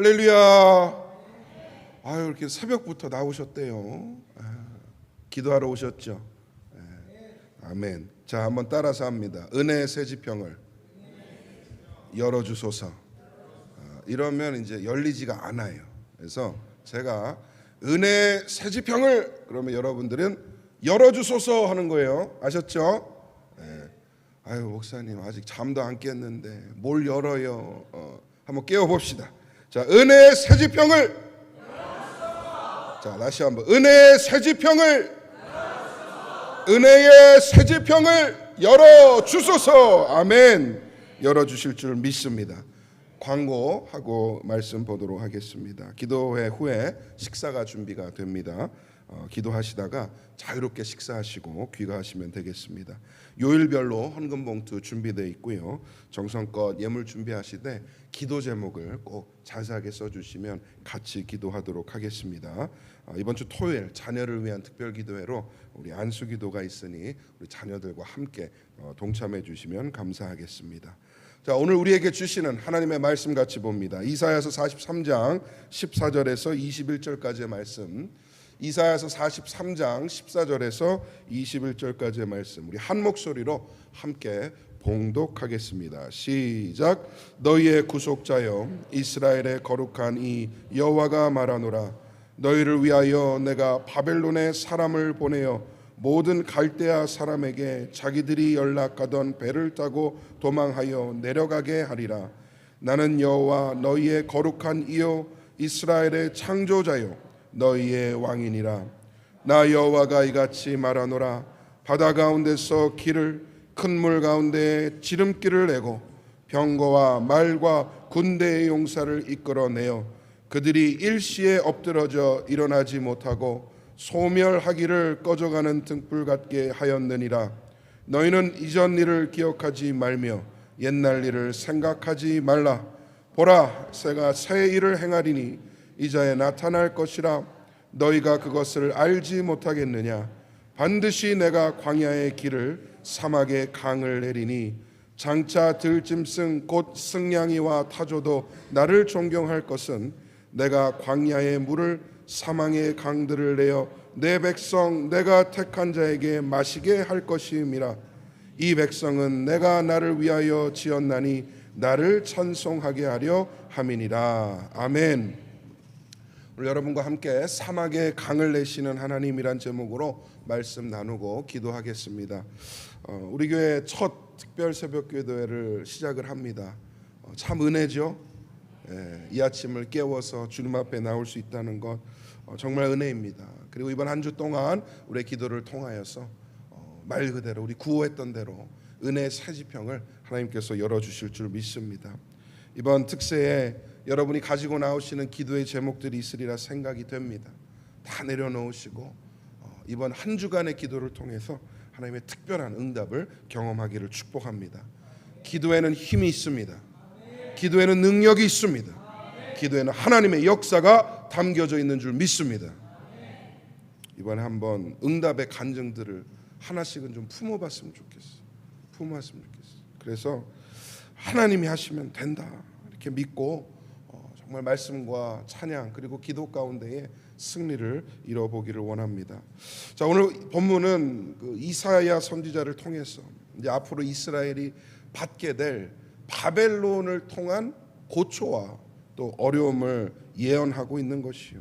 할렐루야. 아유, 이렇게 새벽부터 나오셨대요. 기도하러 오셨죠. 아멘. 자, 한번 따라서 합니다. 은혜의 새 지평을 열어주소서. 이러면 이제 열리지가 않아요. 그래서 제가 은혜의 새 지평을 그러면 여러분들은 열어주소서 하는 거예요. 아셨죠? 아유, 목사님 아직 잠도 안 깼는데 뭘 열어요? 한번 깨워봅시다. 자, 은혜의 새 지평을 열어주소서. 자, 다시 한번 은혜의 새 지평을 은혜의 새 지평을 열어주소서. 아멘. 열어주실 줄 믿습니다. 광고하고 말씀 보도록 하겠습니다. 기도회 후에 식사가 준비가 됩니다. 기도하시다가 자유롭게 식사하시고 귀가하시면 되겠습니다. 요일별로 헌금 봉투 준비되어 있고요. 정성껏 예물 준비하시되 기도 제목을 꼭 자세하게 써주시면 같이 기도하도록 하겠습니다. 이번 주 토요일 자녀를 위한 특별 기도회로 우리 안수 기도가 있으니 우리 자녀들과 함께 동참해 주시면 감사하겠습니다. 자, 오늘 우리에게 주시는 하나님의 말씀 같이 봅니다. 이사야서 43장 14절에서 21절까지의 말씀. 이사야서 43장 14절에서 21절까지의 말씀 우리 한 목소리로 함께 봉독하겠습니다. 시작. 너희의 구속자여 이스라엘의 거룩한 이 여호와가 말하노라. 너희를 위하여 내가 바벨론에 사람을 보내어 모든 갈대아 사람에게 자기들이 연락하던 배를 타고 도망하여 내려가게 하리라. 나는 여호와 너희의 거룩한 이여 이스라엘의 창조자여 너희의 왕이니라. 나 여호와가 이같이 말하노라. 바다 가운데서 길을 큰 물 가운데 지름길을 내고 병거와 말과 군대의 용사를 이끌어내어 그들이 일시에 엎드러져 일어나지 못하고 소멸하기를 꺼져가는 등불 같게 하였느니라. 너희는 이전 일을 기억하지 말며 옛날 일을 생각하지 말라. 보라, 새가 새 일을 행하리니 이자에 나타날 것이라. 너희가 그것을 알지 못하겠느냐. 반드시 내가 광야의 길을 사막의 강을 내리니 장차 들짐승 곧 승냥이와 타조도 나를 존경할 것은 내가 광야의 물을 사망의 강들을 내어 내 백성 내가 택한 자에게 마시게 할 것임이라. 이 백성은 내가 나를 위하여 지었나니 나를 찬송하게 하려 함이니라. 아멘. 오늘 여러분과 함께 사막의 강을 내시는 하나님이란 제목으로 말씀 나누고 기도하겠습니다. 우리 교회 첫 특별 새벽 기도회를 시작을 합니다. 참 은혜죠. 이 아침을 깨워서 주님 앞에 나올 수 있다는 것 정말 은혜입니다. 그리고 이번 한 주 동안 우리의 기도를 통하여서 말 그대로 우리 구호했던 대로 은혜의 새 지평을 하나님께서 열어주실 줄 믿습니다. 이번 특세에 여러분이 가지고 나오시는 기도의 제목들이 있으리라 생각이 됩니다. 다 내려놓으시고 이번 한 주간의 기도를 통해서 하나님의 특별한 응답을 경험하기를 축복합니다. 기도에는 힘이 있습니다. 기도에는 능력이 있습니다. 기도에는 하나님의 역사가 담겨져 있는 줄 믿습니다. 이번에 한번 응답의 간증들을 하나씩은 좀 품어봤으면 좋겠어요. 그래서 하나님이 하시면 된다 이렇게 믿고 정말 말씀과 찬양 그리고 기도 가운데에 승리를 이뤄보기를 원합니다. 자, 오늘 본문은 그 이사야 선지자를 통해서 이제 앞으로 이스라엘이 받게 될 바벨론을 통한 고초와 또 어려움을 예언하고 있는 것이요.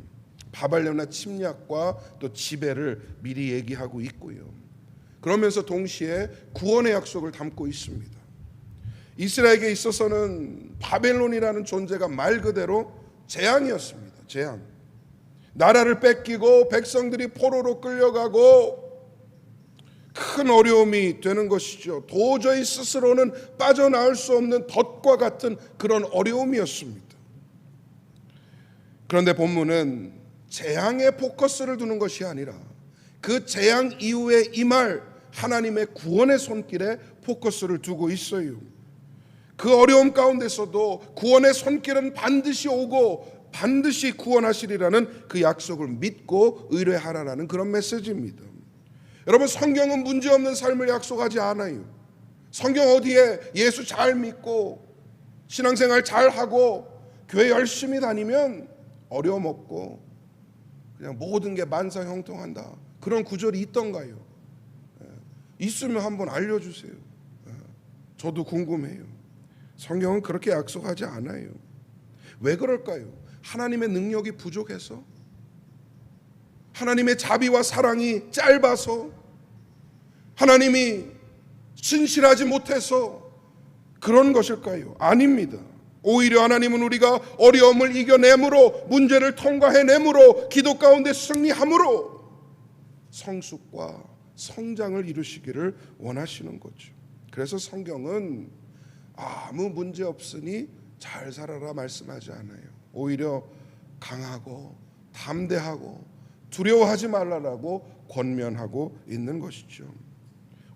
바벨론의 침략과 또 지배를 미리 얘기하고 있고요. 그러면서 동시에 구원의 약속을 담고 있습니다. 이스라엘에게 있어서는 바벨론이라는 존재가 말 그대로 재앙이었습니다. 재앙. 나라를 뺏기고 백성들이 포로로 끌려가고 큰 어려움이 되는 것이죠. 도저히 스스로는 빠져나올 수 없는 덫과 같은 그런 어려움이었습니다. 그런데 본문은 재앙에 포커스를 두는 것이 아니라 그 재앙 이후에 임할 하나님의 구원의 손길에 포커스를 두고 있어요. 그 어려움 가운데서도 구원의 손길은 반드시 오고 반드시 구원하시리라는 그 약속을 믿고 의뢰하라는 그런 메시지입니다. 여러분, 성경은 문제없는 삶을 약속하지 않아요. 성경 어디에 예수 잘 믿고 신앙생활 잘하고 교회 열심히 다니면 어려움 없고 그냥 모든 게 만사형통한다, 그런 구절이 있던가요? 있으면 한번 알려주세요. 저도 궁금해요. 성경은 그렇게 약속하지 않아요. 왜 그럴까요? 하나님의 능력이 부족해서? 하나님의 자비와 사랑이 짧아서? 하나님이 신실하지 못해서 그런 것일까요? 아닙니다. 오히려 하나님은 우리가 어려움을 이겨내므로, 문제를 통과해내므로, 기도 가운데 승리함으로 성숙과 성장을 이루시기를 원하시는 거죠. 그래서 성경은 아무 문제 없으니 잘 살아라 말씀하지 않아요. 오히려 강하고 담대하고 두려워하지 말라라고 권면하고 있는 것이죠.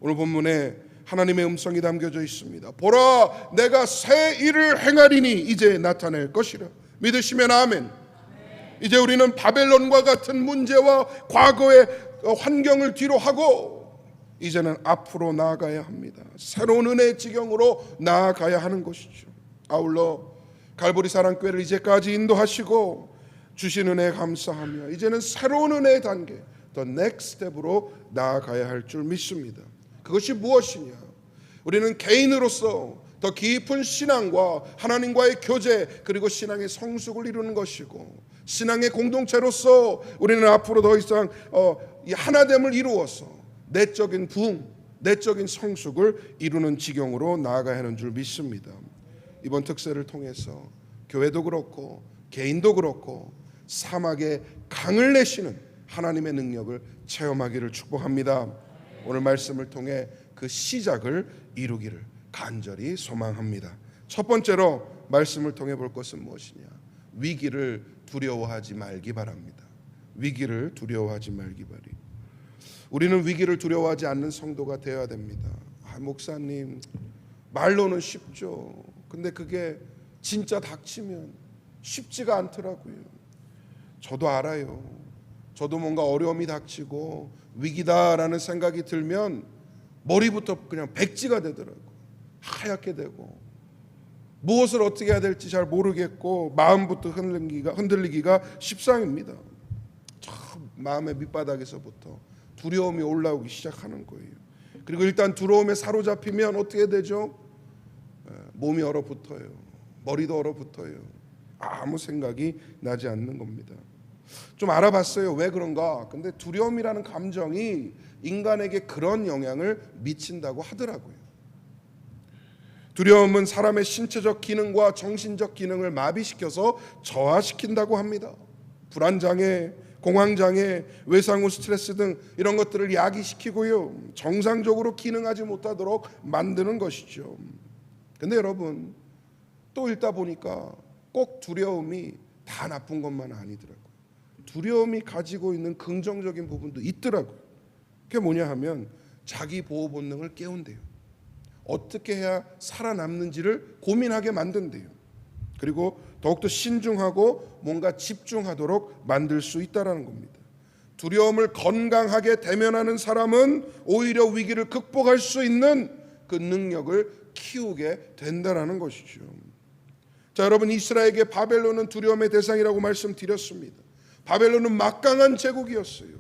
오늘 본문에 하나님의 음성이 담겨져 있습니다. 보라, 내가 새 일을 행하리니 이제 나타낼 것이라. 믿으시면 아멘. 이제 우리는 바벨론과 같은 문제와 과거의 환경을 뒤로 하고 이제는 앞으로 나아가야 합니다. 새로운 은혜의 지경으로 나아가야 하는 것이죠. 아울러 갈보리 사랑교회를 이제까지 인도하시고 주신 은혜에 감사하며 이제는 새로운 은혜의 단계, 더 넥스트 스텝으로 나아가야 할 줄 믿습니다. 그것이 무엇이냐? 우리는 개인으로서 더 깊은 신앙과 하나님과의 교제, 그리고 신앙의 성숙을 이루는 것이고, 신앙의 공동체로서 우리는 앞으로 더 이상 이 하나됨을 이루어서 내적인 부흥, 내적인 성숙을 이루는 지경으로 나아가야 하는 줄 믿습니다. 이번 특세를 통해서 교회도 그렇고 개인도 그렇고 사막에 강을 내시는 하나님의 능력을 체험하기를 축복합니다. 오늘 말씀을 통해 그 시작을 이루기를 간절히 소망합니다. 첫 번째로 말씀을 통해 볼 것은 무엇이냐? 위기를 두려워하지 말기 바랍니다. 위기를 두려워하지 말기 바랍니다. 우리는 위기를 두려워하지 않는 성도가 되어야 됩니다. 목사님, 말로는 쉽죠. 근데 그게 진짜 닥치면 쉽지가 않더라고요. 저도 알아요. 저도 뭔가 어려움이 닥치고 위기다라는 생각이 들면 머리부터 그냥 백지가 되더라고요. 하얗게 되고 무엇을 어떻게 해야 될지 잘 모르겠고 마음부터 흔들리기가 십상입니다. 참 마음의 밑바닥에서부터 두려움이 올라오기 시작하는 거예요. 그리고 일단 두려움에 사로잡히면 어떻게 되죠? 몸이 얼어붙어요. 머리도 얼어붙어요. 아무 생각이 나지 않는 겁니다. 좀 알아봤어요. 왜 그런가? 근데 두려움이라는 감정이 인간에게 그런 영향을 미친다고 하더라고요. 두려움은 사람의 신체적 기능과 정신적 기능을 마비시켜서 저하시킨다고 합니다. 불안장애, 공황장애, 외상후 스트레스 등 이런 것들을 야기시키고요, 정상적으로 기능하지 못하도록 만드는 것이죠. 근데 여러분, 또 읽다 보니까 꼭 두려움이 다 나쁜 것만 아니더라고요. 두려움이 가지고 있는 긍정적인 부분도 있더라고요. 그게 뭐냐 하면 자기 보호 본능을 깨운대요. 어떻게 해야 살아남는지를 고민하게 만든대요. 그리고 더욱더 신중하고 뭔가 집중하도록 만들 수 있다는 겁니다. 두려움을 건강하게 대면하는 사람은 오히려 위기를 극복할 수 있는 그 능력을 키우게 된다는 것이죠. 자, 여러분, 이스라엘에게 바벨론은 두려움의 대상이라고 말씀드렸습니다. 바벨론은 막강한 제국이었어요.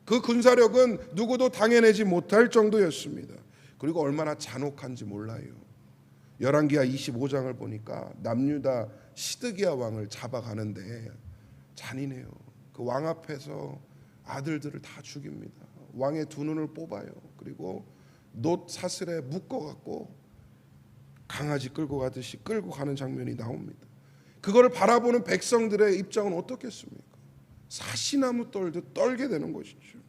그 군사력은 누구도 당해내지 못할 정도였습니다. 그리고 얼마나 잔혹한지 몰라요. 열왕기하 25장을 보니까 남유다 시드기야 왕을 잡아가는데 잔인해요. 그 왕 앞에서 아들들을 다 죽입니다. 왕의 두 눈을 뽑아요. 그리고 놋 사슬에 묶어갖고 강아지 끌고 가듯이 끌고 가는 장면이 나옵니다. 그거를 바라보는 백성들의 입장은 어떻겠습니까? 사시나무 떨듯 떨게 되는 것이죠.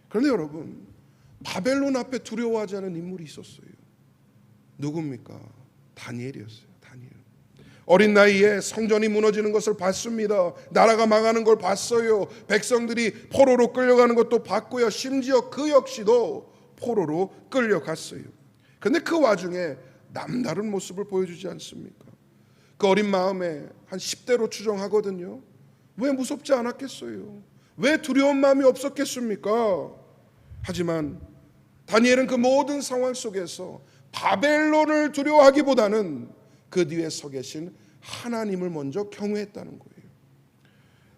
그런데 여러분, 바벨론 앞에 두려워하지 않은 인물이 있었어요. 누굽니까? 다니엘이었어요. 다니엘. 어린 나이에 성전이 무너지는 것을 봤습니다. 나라가 망하는 걸 봤어요. 백성들이 포로로 끌려가는 것도 봤고요. 심지어 그 역시도 포로로 끌려갔어요. 그런데 그 와중에 남다른 모습을 보여주지 않습니까? 그 어린 마음에 한 10대로 추정하거든요. 왜 무섭지 않았겠어요? 왜 두려운 마음이 없었겠습니까? 하지만 다니엘은 그 모든 상황 속에서 바벨론을 두려워하기보다는 그 뒤에 서 계신 하나님을 먼저 경외했다는 거예요.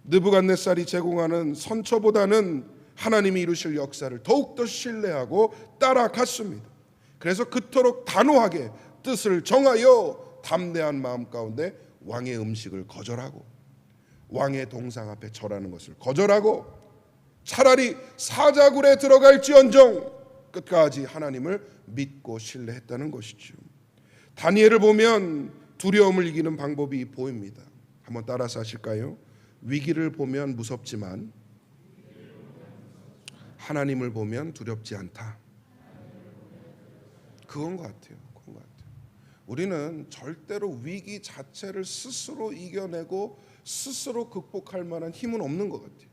느부갓네살이 제공하는 선처보다는 하나님이 이루실 역사를 더욱더 신뢰하고 따라갔습니다. 그래서 그토록 단호하게 뜻을 정하여 담대한 마음 가운데 왕의 음식을 거절하고 왕의 동상 앞에 절하는 것을 거절하고 차라리 사자굴에 들어갈지언정 끝까지 하나님을 믿고 신뢰했다는 것이죠. 다니엘을 보면 두려움을 이기는 방법이 보입니다. 한번 따라서 하실까요? 위기를 보면 무섭지만 하나님을 보면 두렵지 않다. 그건 것 같아요. 우리는 절대로 위기 자체를 스스로 이겨내고 스스로 극복할 만한 힘은 없는 것 같아요.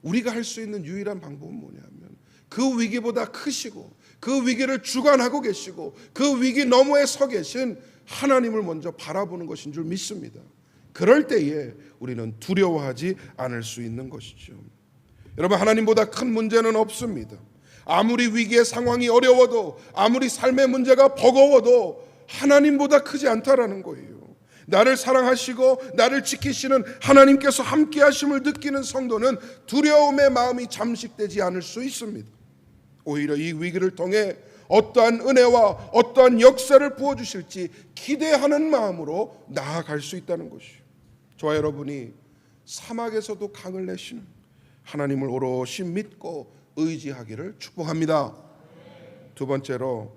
우리가 할 수 있는 유일한 방법은 뭐냐면 그 위기보다 크시고 그 위기를 주관하고 계시고 그 위기 너머에 서 계신 하나님을 먼저 바라보는 것인 줄 믿습니다. 그럴 때에 우리는 두려워하지 않을 수 있는 것이죠. 여러분, 하나님보다 큰 문제는 없습니다. 아무리 위기의 상황이 어려워도 아무리 삶의 문제가 버거워도 하나님보다 크지 않다라는 거예요. 나를 사랑하시고 나를 지키시는 하나님께서 함께 하심을 느끼는 성도는 두려움의 마음이 잠식되지 않을 수 있습니다. 오히려 이 위기를 통해 어떠한 은혜와 어떠한 역사를 부어주실지 기대하는 마음으로 나아갈 수 있다는 것이요. 저와 여러분이 사막에서도 강을 내시는 하나님을 오롯이 믿고 의지하기를 축복합니다. 두 번째로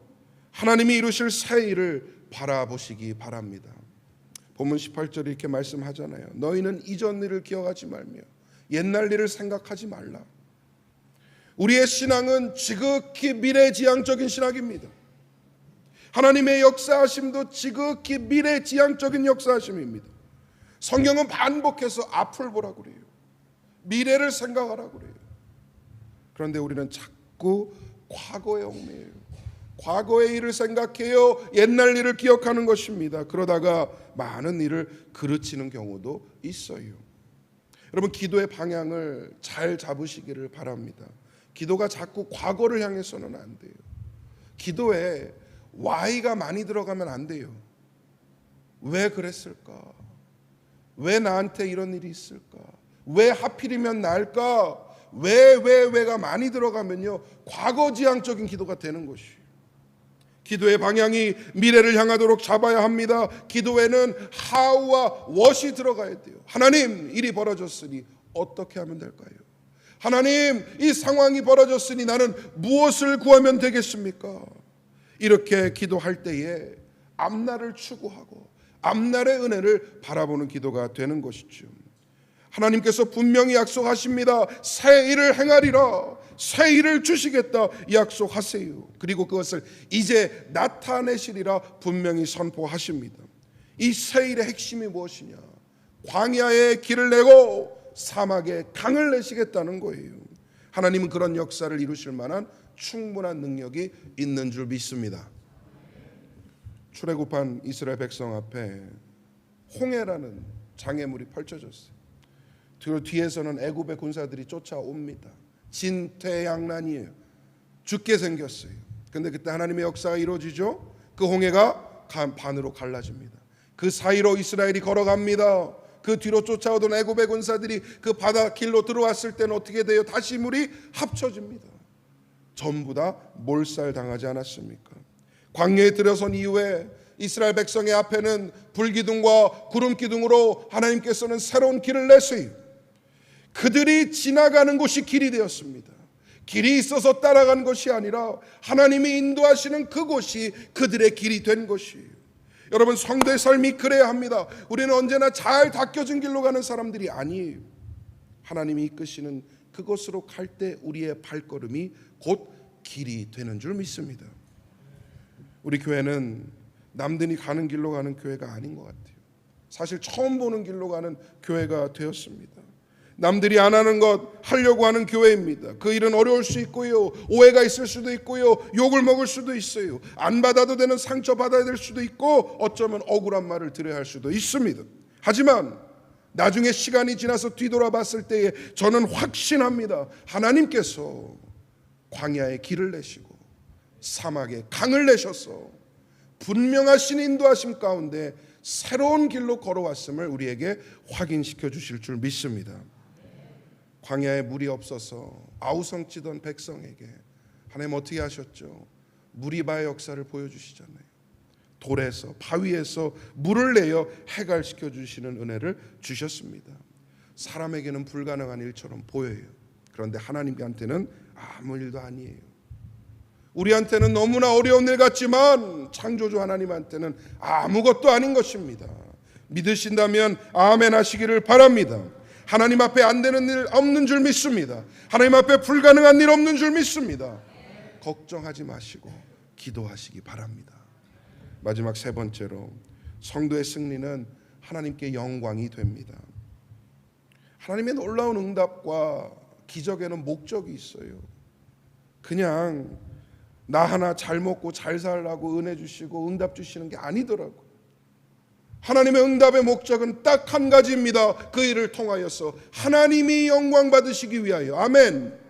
하나님이 이루실 새 일을 바라보시기 바랍니다. 본문 18절에 이렇게 말씀하잖아요. 너희는 이전 일을 기억하지 말며 옛날 일을 생각하지 말라. 우리의 신앙은 지극히 미래지향적인 신학입니다. 하나님의 역사하심도 지극히 미래지향적인 역사하심입니다. 성경은 반복해서 앞을 보라고 그래요. 미래를 생각하라고 그래요. 그런데 우리는 자꾸 과거에 얽매여요. 과거의 일을 생각해요. 옛날 일을 기억하는 것입니다. 그러다가 많은 일을 그르치는 경우도 있어요. 여러분, 기도의 방향을 잘 잡으시기를 바랍니다. 기도가 자꾸 과거를 향해서는 안 돼요. 기도에 why가 많이 들어가면 안 돼요. 왜 그랬을까? 왜 나한테 이런 일이 있을까? 왜 하필이면 나일까? 왜가 많이 들어가면요, 과거지향적인 기도가 되는 것이에요. 기도의 방향이 미래를 향하도록 잡아야 합니다. 기도에는 how와 what이 들어가야 돼요. 하나님, 일이 벌어졌으니 어떻게 하면 될까요? 하나님, 이 상황이 벌어졌으니 나는 무엇을 구하면 되겠습니까? 이렇게 기도할 때에 앞날을 추구하고 앞날의 은혜를 바라보는 기도가 되는 것이죠. 하나님께서 분명히 약속하십니다. 새 일을 행하리라. 새 일을 주시겠다 약속하세요. 그리고 그것을 이제 나타내시리라 분명히 선포하십니다. 이 새 일의 핵심이 무엇이냐? 광야에 길을 내고 사막에 강을 내시겠다는 거예요. 하나님은 그런 역사를 이루실 만한 충분한 능력이 있는 줄 믿습니다. 출애굽한 이스라엘 백성 앞에 홍해라는 장애물이 펼쳐졌어요. 그리고 뒤에서는 애굽의 군사들이 쫓아옵니다. 진퇴양난이에요. 죽게 생겼어요. 그런데 그때 하나님의 역사가 이루어지죠. 그 홍해가 반으로 갈라집니다. 그 사이로 이스라엘이 걸어갑니다. 그 뒤로 쫓아오던 애굽의 군사들이 그 바다 길로 들어왔을 때는 어떻게 돼요? 다시 물이 합쳐집니다. 전부 다 몰살당하지 않았습니까? 광야에 들어선 이후에 이스라엘 백성의 앞에는 불기둥과 구름기둥으로 하나님께서는 새로운 길을 내세요. 그들이 지나가는 곳이 길이 되었습니다. 길이 있어서 따라간 것이 아니라 하나님이 인도하시는 그곳이 그들의 길이 된 것이에요. 여러분, 성도의 삶이 그래야 합니다. 우리는 언제나 잘 닦여진 길로 가는 사람들이 아니에요. 하나님이 이끄시는 그곳으로 갈 때 우리의 발걸음이 곧 길이 되는 줄 믿습니다. 우리 교회는 남들이 가는 길로 가는 교회가 아닌 것 같아요. 사실 처음 보는 길로 가는 교회가 되었습니다. 남들이 안 하는 것 하려고 하는 교회입니다. 그 일은 어려울 수 있고요, 오해가 있을 수도 있고요, 욕을 먹을 수도 있어요. 안 받아도 되는 상처 받아야 될 수도 있고 어쩌면 억울한 말을 들어야 할 수도 있습니다. 하지만 나중에 시간이 지나서 뒤돌아봤을 때에 저는 확신합니다. 하나님께서 광야에 길을 내시고 사막에 강을 내셔서 분명하신 인도하심 가운데 새로운 길로 걸어왔음을 우리에게 확인시켜 주실 줄 믿습니다. 광야에 물이 없어서 아우성치던 백성에게 하나님 어떻게 하셨죠? 무리바의 역사를 보여주시잖아요. 돌에서 바위에서 물을 내어 해갈시켜 주시는 은혜를 주셨습니다. 사람에게는 불가능한 일처럼 보여요. 그런데 하나님한테는 아무 일도 아니에요. 우리한테는 너무나 어려운 일 같지만 창조주 하나님한테는 아무것도 아닌 것입니다. 믿으신다면 아멘 하시기를 바랍니다. 하나님 앞에 안 되는 일 없는 줄 믿습니다. 하나님 앞에 불가능한 일 없는 줄 믿습니다. 걱정하지 마시고 기도하시기 바랍니다. 마지막 세 번째로, 성도의 승리는 하나님께 영광이 됩니다. 하나님의 놀라운 응답과 기적에는 목적이 있어요. 그냥 나 하나 잘 먹고 잘 살라고 은혜 주시고 응답 주시는 게 아니더라고요. 하나님의 응답의 목적은 딱 한 가지입니다. 그 일을 통하여서 하나님이 영광 받으시기 위하여. 아멘.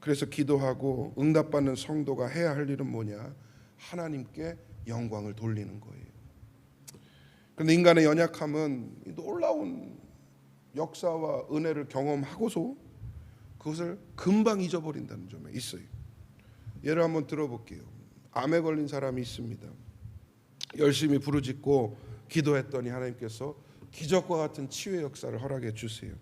그래서 기도하고 응답받는 성도가 해야 할 일은 뭐냐? 하나님께 영광을 돌리는 거예요. 그런데 인간의 연약함은 놀라운 역사와 은혜를 경험하고서 그것을 금방 잊어버린다는 점에 있어요. 예를 한번 들어볼게요. 암에 걸린 사람이 있습니다. 열심히 부르짖고 기도했더니 하나님께서 기적과 같은 치유의 역사를 허락해 주세요.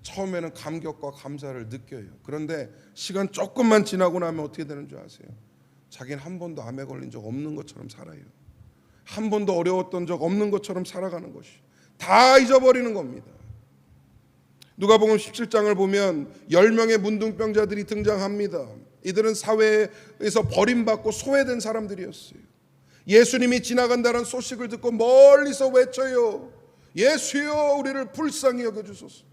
처음에는 감격과 감사를 느껴요. 그런데 시간 조금만 지나고 나면 어떻게 되는 줄 아세요? 자기는 한 번도 암에 걸린 적 없는 것처럼 살아요. 한 번도 어려웠던 적 없는 것처럼 살아가는 것이 다 잊어버리는 겁니다. 누가복음 17장을 보면 10명의 문둥병자들이 등장합니다. 이들은 사회에서 버림받고 소외된 사람들이었어요. 예수님이 지나간다는 소식을 듣고 멀리서 외쳐요. 예수여, 우리를 불쌍히 여겨주소서.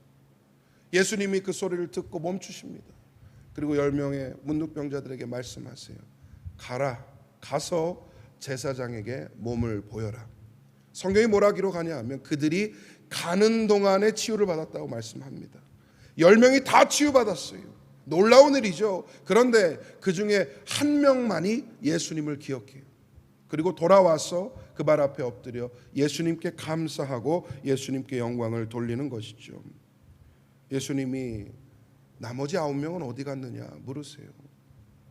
예수님이 그 소리를 듣고 멈추십니다. 그리고 10명의 문둥병자들에게 말씀하세요. 가서 제사장에게 몸을 보여라. 성경이 뭐라 기록하냐 하면 그들이 가는 동안에 치유를 받았다고 말씀합니다. 10명이 다 치유받았어요. 놀라운 일이죠. 그런데 그 중에 한 명만이 예수님을 기억해요. 그리고 돌아와서 그 발 앞에 엎드려 예수님께 감사하고 예수님께 영광을 돌리는 것이죠. 예수님이 나머지 9명은 어디 갔느냐 물으세요.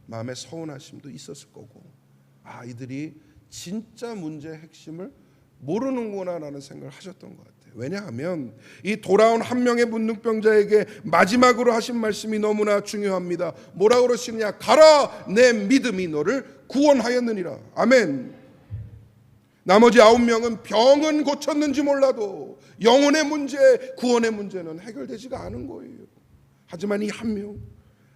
마음에 서운하심도 있었을 거고, 이들이 진짜 문제의 핵심을 모르는구나라는 생각을 하셨던 것 같아요. 왜냐하면 이 돌아온 한 명의 문둥병자에게 마지막으로 하신 말씀이 너무나 중요합니다. 뭐라고 그러시느냐? 가라, 내 믿음이 너를 구원하였느니라. 아멘. 나머지 9명은 병은 고쳤는지 몰라도 영혼의 문제, 구원의 문제는 해결되지가 않은 거예요. 하지만 이 한 명,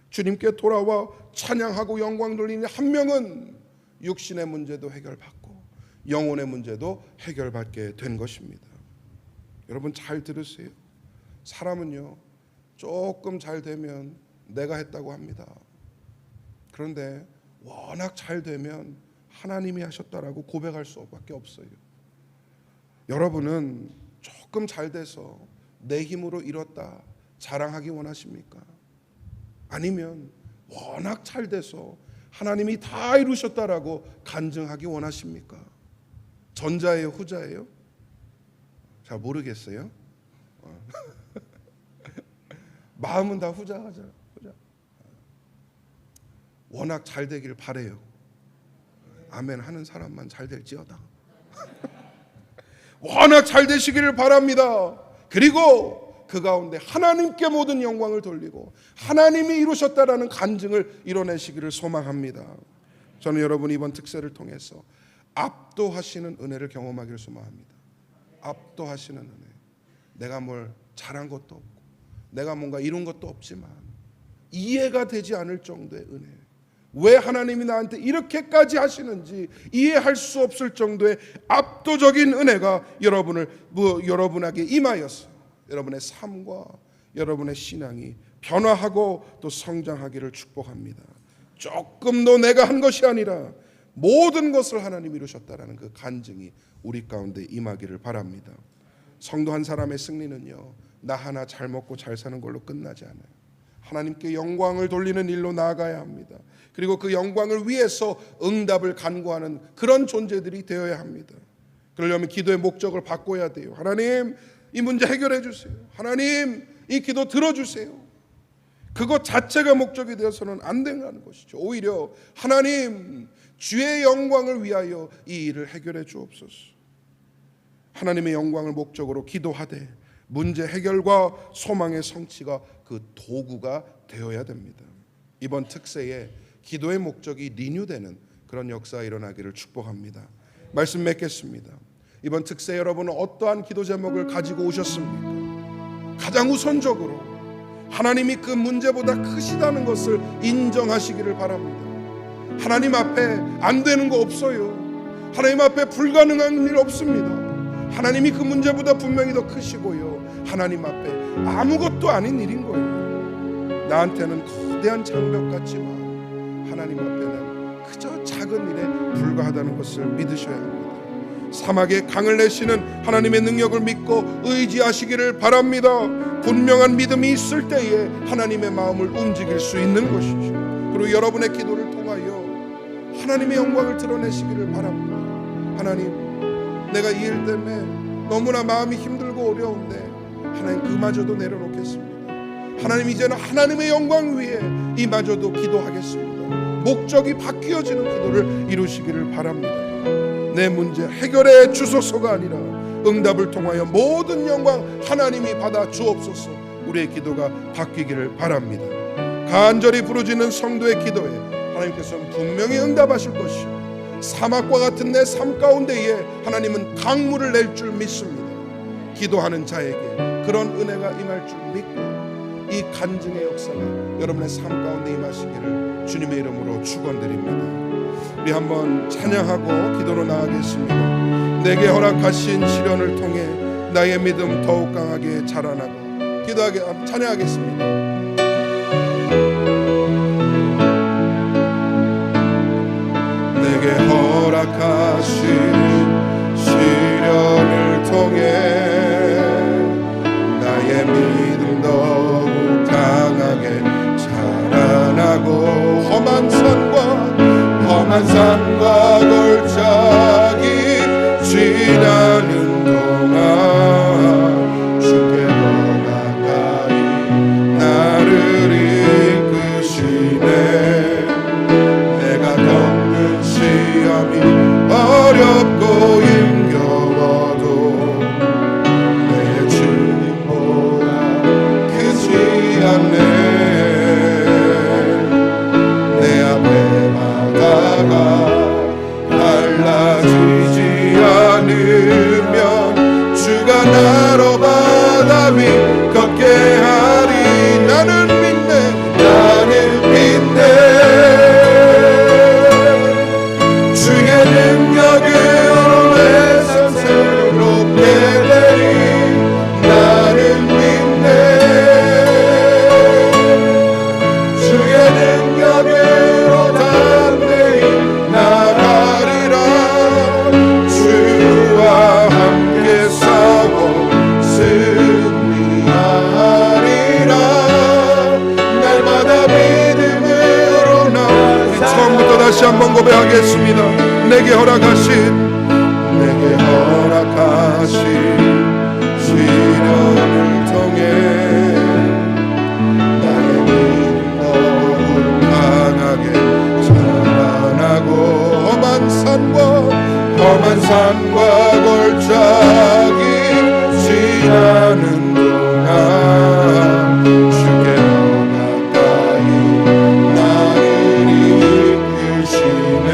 주님께 돌아와 찬양하고 영광 돌리는 한 명은 육신의 문제도 해결받고 영혼의 문제도 해결받게 된 것입니다. 여러분 잘 들으세요. 사람은요, 조금 잘 되면 내가 했다고 합니다. 그런데 워낙 잘 되면 하나님이 하셨다라고 고백할 수밖에 없어요. 여러분은 조금 잘 돼서 내 힘으로 이뤘다 자랑하기 원하십니까? 아니면 워낙 잘 돼서 하나님이 다 이루셨다라고 간증하기 원하십니까? 전자예요, 후자예요? 잘 모르겠어요. 마음은 다 후자죠. 후자. 워낙 잘 되길 바래요. 아멘 하는 사람만 잘 될지어다. 워낙 잘 되시기를 바랍니다. 그리고 그 가운데 하나님께 모든 영광을 돌리고 하나님이 이루셨다라는 간증을 이뤄내시기를 소망합니다. 저는 여러분 이번 특세를 통해서 압도하시는 은혜를 경험하기를 소망합니다. 압도하시는 은혜. 내가 뭘 잘한 것도 없고 내가 뭔가 이룬 것도 없지만 이해가 되지 않을 정도의 은혜. 왜 하나님이 나한테 이렇게까지 하시는지 이해할 수 없을 정도의 압도적인 은혜가 여러분에게 임하였어요. 여러분의 삶과 여러분의 신앙이 변화하고 또 성장하기를 축복합니다. 조금도 내가 한 것이 아니라 모든 것을 하나님이 이루셨다라는 그 간증이 우리 가운데 임하기를 바랍니다. 성도 한 사람의 승리는요, 나 하나 잘 먹고 잘 사는 걸로 끝나지 않아요. 하나님께 영광을 돌리는 일로 나아가야 합니다. 그리고 그 영광을 위해서 응답을 간구하는 그런 존재들이 되어야 합니다. 그러려면 기도의 목적을 바꿔야 돼요. 하나님, 이 문제 해결해 주세요. 하나님, 이 기도 들어주세요. 그것 자체가 목적이 되어서는 안 된다는 것이죠. 오히려 하나님, 주의 영광을 위하여 이 일을 해결해 주옵소서. 하나님의 영광을 목적으로 기도하되 문제 해결과 소망의 성취가 그 도구가 되어야 됩니다. 이번 특세에 기도의 목적이 리뉴되는 그런 역사가 일어나기를 축복합니다. 말씀 맺겠습니다. 이번 특세 여러분은 어떠한 기도 제목을 가지고 오셨습니까? 가장 우선적으로 하나님이 그 문제보다 크시다는 것을 인정하시기를 바랍니다. 하나님 앞에 안 되는 거 없어요. 하나님 앞에 불가능한 일 없습니다. 하나님이 그 문제보다 분명히 더 크시고요, 하나님 앞에 아무것도 아닌 일인 거예요. 나한테는 거대한 장벽 같지만 하나님 앞에는 그저 작은 일에 불과하다는 것을 믿으셔야 합니다. 사막에 강을 내시는 하나님의 능력을 믿고 의지하시기를 바랍니다. 분명한 믿음이 있을 때에 하나님의 마음을 움직일 수 있는 것이죠. 그리고 여러분의 기도를 통하여 하나님의 영광을 드러내시기를 바랍니다. 하나님, 내가 이 일 때문에 너무나 마음이 힘들고 어려운데 하나님, 그마저도 내려놓겠습니다. 하나님, 이제는 하나님의 영광 위에 이마저도 기도하겠습니다. 목적이 바뀌어지는 기도를 이루시기를 바랍니다. 내 문제 해결해 주소서가 아니라 응답을 통하여 모든 영광 하나님이 받아 주옵소서. 우리의 기도가 바뀌기를 바랍니다. 간절히 부르짖는 성도의 기도에 하나님께서는 분명히 응답하실 것이요, 사막과 같은 내 삶 가운데에 하나님은 강물을 낼 줄 믿습니다. 기도하는 자에게 그런 은혜가 임할 줄 믿고 이 간증의 역사가 여러분의 삶 가운데 임하시기를 주님의 이름으로 축원드립니다. 우리 한번 찬양하고 기도로 나아가겠습니다. 내게 허락하신 시련을 통해 나의 믿음 더욱 강하게 자라나고 찬양하겠습니다. 내게 허락하신 시련을 통해 나의 믿음 더욱 강하게 자라나고 험한 산과 골짜기 지나는 동안 주께 더 가까이 나를 이끄시네. 내가 겪는 시험이 어렵고 힘겨워도 내 주님보다 크지 않네. 내 앞에 바다가 달라지지 않으면 주가 나로 바다 위 걷게 하리. 나는 믿네 주의 능력으로 내 삶 새롭게 되리. 나는 믿네 주의 능력으로 담대히 나가리라. 주와 함께 싸워 승리하리라. 날마다 믿음으로 나. 처음부터 다시 한번 고백하겠습니다. 내게 허락하신 시련을 통해 나의 믿음 더욱 강하게 자라나고 험한 산과 골짜기 지나는 동안 주께 더 가까이 나를 이끄시네.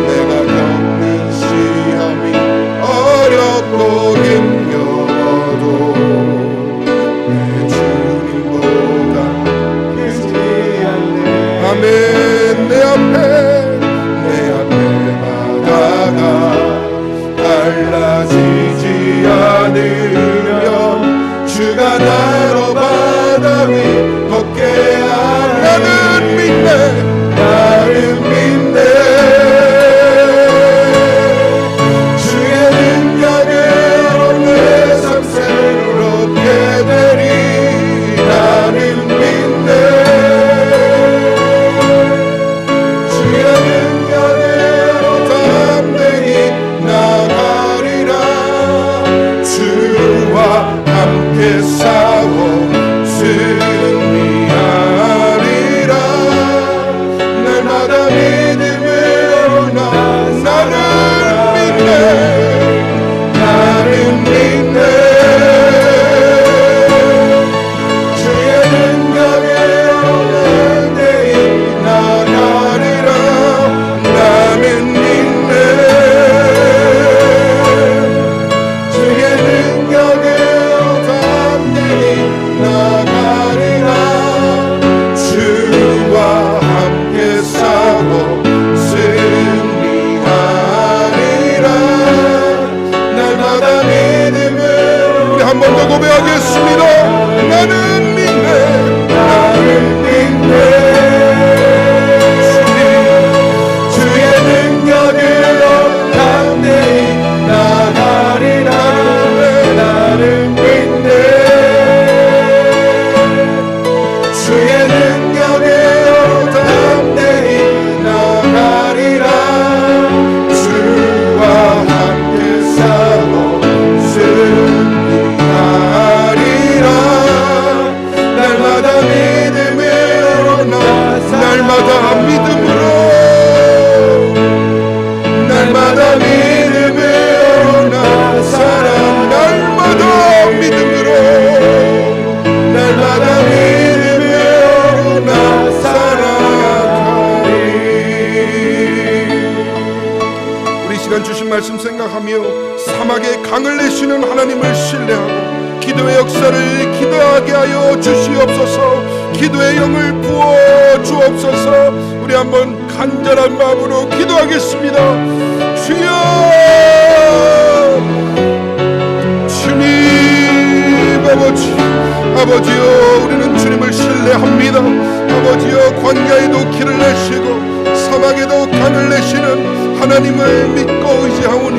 내가 겪는 시험이 어렵고 힘겨워도 내 주님보다 크지 않네. 아멘. 내 앞에 바다가 달라지지 않으면 주가 나로 바다 위 걷게 하리. 나는 믿네 주의 능력으로 내 삶 새롭게 되리. 나는 믿네 주의 능력으로 담대히 나 함께 싸워 승리하리라. 날마다 믿음으로 나는 믿네. 나는 믿네. 주의 능력으로 내일 나가리라. 나는 믿네. 주의 능력으로 담대히 나가리라. 주와 함께 싸워 승리하리라. 날마다 믿음으로 우리 한 번 더 고백하겠습니다. 나는 믿네. 나는 믿네. 주의 능력으로 담대히 나가리라. 나는 믿네. 주의 능력으로 담대히 나가리라. 주와 함께 싸워 승리하리라. 날마다 믿음으로 날마다 믿음으로 날마다 믿음으로 나 살아. 날마다 믿음으로 날마다 믿음으로 나 살아가리. 우리 시간 주신 말씀 생각하며 사막에 강을 내시는 하나님을 신뢰하고 기도의 역사를 기도하게 하여 주시옵소서. 기도의 영을 부어 주옵소서. 우리 한번 간절한 마음으로 기도하겠습니다. 주여, 주님 아버지여, 우리는 주님을 신뢰합니다. 아버지여, 광야에도 길을 내시고 사막에도 강을 내시는 하나님을 믿고 의지하오니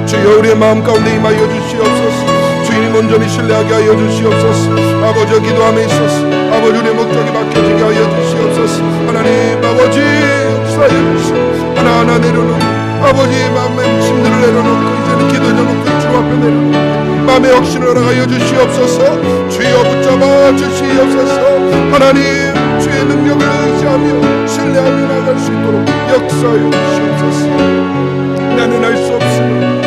주여, 우리의 마음 가운데 임하여 주시옵소서. 주님 온전히 신뢰하게 하여 주시옵소서. 아버지여, 기도함에 있어서 아버지 우리의 목적이 막혀지게 하여 주시옵소서. 하나님 아버지 역사하여 주시옵소서. 하나하나 내려놓고 아버지의 마음의 짐들을 내려놓고 이제는 기도 제목들 주 앞에 내려놓고 마음의 확신을 허락하여 주시옵소서. 주여 붙잡아 주시옵소서. 하나님 주의 능력을 의지하며 신뢰하며 나갈 수 있도록 역사하여 주시옵소서. 나는 할 수 없으나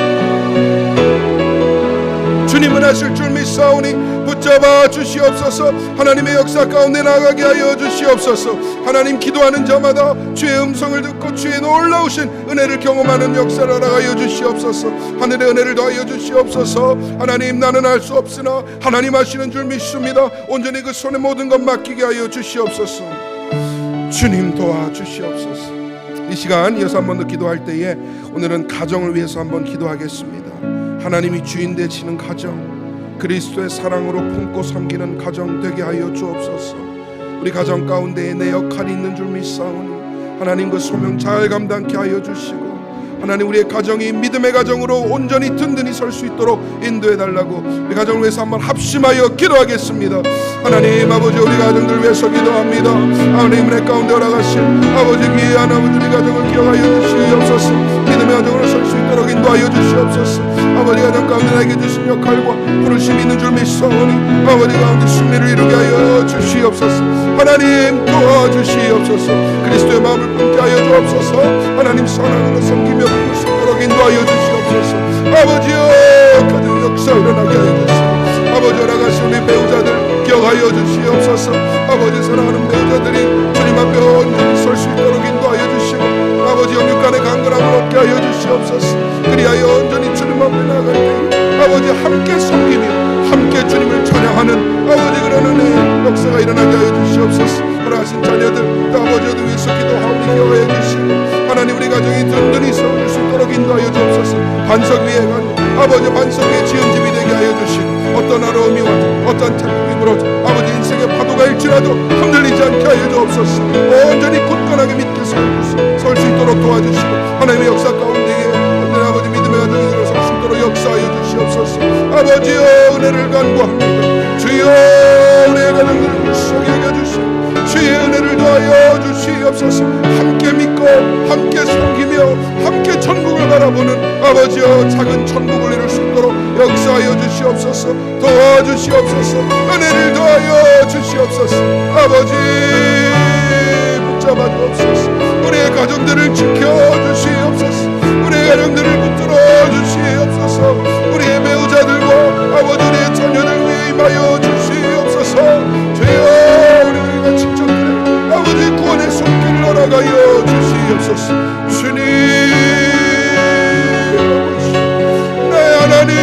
주님은 하실 줄 믿사오니 붙잡아 주시옵소서. 하나님의 역사 가운데 나가게 하여 주시옵소서. 하나님, 기도하는 자마다 주의 음성을 듣고 주의 놀라우신 은혜를 경험하는 역사를 허락하여 주시옵소서. 하늘의 은혜를 더하여 주시옵소서. 하나님, 나는 할 수 없으나 하나님 하시는 줄 믿습니다. 온전히 그 손에 모든 것 맡기게 하여 주시옵소서. 주님 도와주시옵소서. 이 시간 이어서 한 번 더 기도할 때에 오늘은 가정을 위해서 한번 기도하겠습니다. 하나님이 주인 되시는 가정, 그리스도의 사랑으로 품고 섬기는 가정 되게 하여 주옵소서. 우리 가정 가운데에 내 역할이 있는 줄 믿사오니 하나님 그 소명 잘 감당케 하여 주시고, 하나님 우리의 가정이 믿음의 가정으로 온전히 든든히 설 수 있도록 인도해 달라고 우리 가정을 위해서 한번 합심하여 기도하겠습니다. 하나님 아버지, 우리 가정들 위해서 기도합니다. 하나님 은혜 가운데 허락하신 아버지 귀한 아버지, 우리 가정을 기억하여 주시옵소서. 믿음의 가정으로 설 수 있도록 인도하여 주시옵소서. 아버지, 가정 가운데 나에게 주신 역할과 부르심이 있는 줄 믿사오니 아버지 가운데 승리를 이루게 하여 주시옵소서. 하나님 도와주시옵소서. 그리스도의 마음을 품게 하여 주옵소서. 하나님 사랑으로 섬기며 부를 수 있도록 인도하여 주시옵소서. 아버지여, 가정 역사 일어나게 하여 주시옵소서. 아버지, 허락하신 우리 배우자들 기억하여 주시옵소서. 아버지, 사랑하는 배우자들이 주님 앞에 온전히 설 수 있도록 인도하여 주시고, 아버지 영육간의 강건함을 얻게 하여 주시옵소서. 그리하여 온전히 주님 앞에 나갈 때 아버지 함께 섬기며 함께 주님을 찬양하는 아버지 그런 은혜 역사가 일어나게 하여 주시옵소서. 허락하신 자녀들 또 아버지도 위해서 기도하오니 기억하여 주시고, 하나님 우리 가정이 든든히 서울 수 있도록 인도하여 주옵소서. 반석 위에 아버지 반석 위에 지은 집이 되게 하여 주시고, 어떤 어려움이 와도 어떤 태풍이 불어도 아버지 인생의 파도가 일지라도 흔들리지 않게 하여 주옵소서. 온전히 굳건하게 믿게 설 수 있도록 도와주시고, 하나님의 역사 가운데에 아버지 믿음의 가정이 들어설 수 있도록 역사하여 주시옵소서. 아버지여, 은혜를 간구합니다. 주여, 우리의 가정들을 물속에 여겨주시고 주의 은혜를 더하여 주시옵소서. 함께 믿고 함께 섬기며 함께 천국을 바라보는 아버지여 작은 천국을 이룰 수 있도록 역사하여 주시옵소서. 도와주시옵소서. 은혜를 더하여 주시옵소서. 아버지 붙잡아 주옵소서. 우리의 가정들을 지켜주시옵소서. 우리의 가정들을 붙들어 주시옵소서. 우리의 배우자들과 아버지 우리의 자녀들 위해 임하여 주시옵소서. 주여 우리가 친척들의 아버지 구원의 손길을 알아가여 주시옵소서. 주님 내 하나님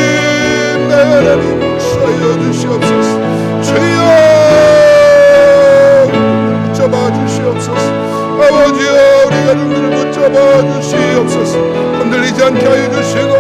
역사하여 주시옵소서. 주여 붙잡아 주시옵소서. 아버지여 우리 가정들을 붙잡아 주시옵소서. 흔들리지 않게 하여 주시고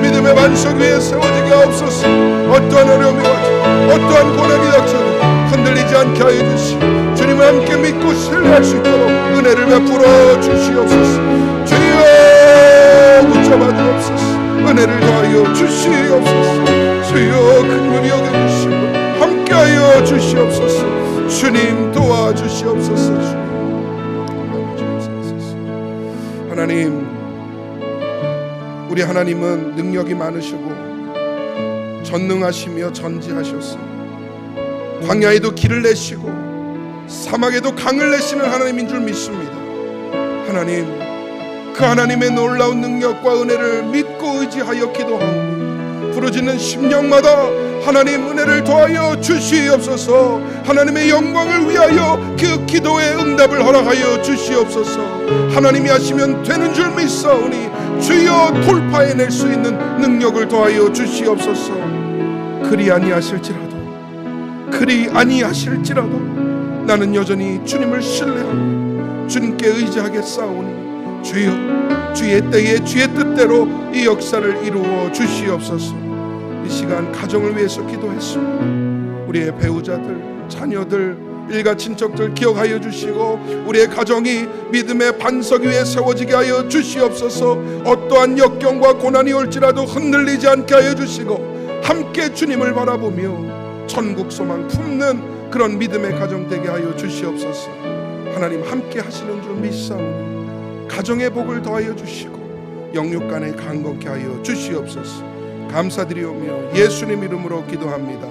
믿음의 반석 위에 세워지게 하옵소서. 어떠한 어려움이 와도 어떠한 고난이 닥쳐도 흔들리지 않게 하여 주시고 주님을 함께 믿고 신뢰할 수 있도록 은혜를 베풀어 주시옵소서. 주여 붙잡아 주옵소서. 은혜를 더하여 주시옵소서. 주여 큰 은혜 여겨주시고 함께하여 주시옵소서. 주님 도와주시옵소서. 하나님, 우리 하나님은 능력이 많으시고 전능하시며 전지하셨어. 광야에도 길을 내시고 사막에도 강을 내시는 하나님인 줄 믿습니다. 하나님, 그 하나님의 놀라운 능력과 은혜를 믿고 의지하여 기도하오니 부르짖는 심령마다 하나님 은혜를 더하여 주시옵소서. 하나님의 영광을 위하여 그 기도의 응답을 허락하여 주시옵소서. 하나님이 하시면 되는 줄 믿사오니 주여 돌파해낼 수 있는 능력을 더하여 주시옵소서. 그리 아니하실지라도 나는 여전히 주님을 신뢰하고 주님께 의지하겠사오니 주여 주의 때에 주의 뜻대로 이 역사를 이루어 주시옵소서. 이 시간 가정을 위해서 기도했습니다. 우리의 배우자들, 자녀들, 일가 친척들 기억하여 주시고 우리의 가정이 믿음의 반석 위에 세워지게 하여 주시옵소서. 어떠한 역경과 고난이 올지라도 흔들리지 않게 하여 주시고 함께 주님을 바라보며 천국 소망 품는 그런 믿음의 가정 되게 하여 주시옵소서. 하나님 함께 하시는 줄 믿사오니 가정의 복을 더하여 주시고 영육간에 강건케 하여 주시옵소서. 감사드리오며 예수님 이름으로 기도합니다.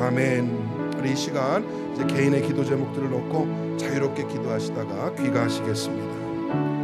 아멘. 우리 이 시간 이제 개인의 기도 제목들을 놓고 자유롭게 기도하시다가 귀가하시겠습니다.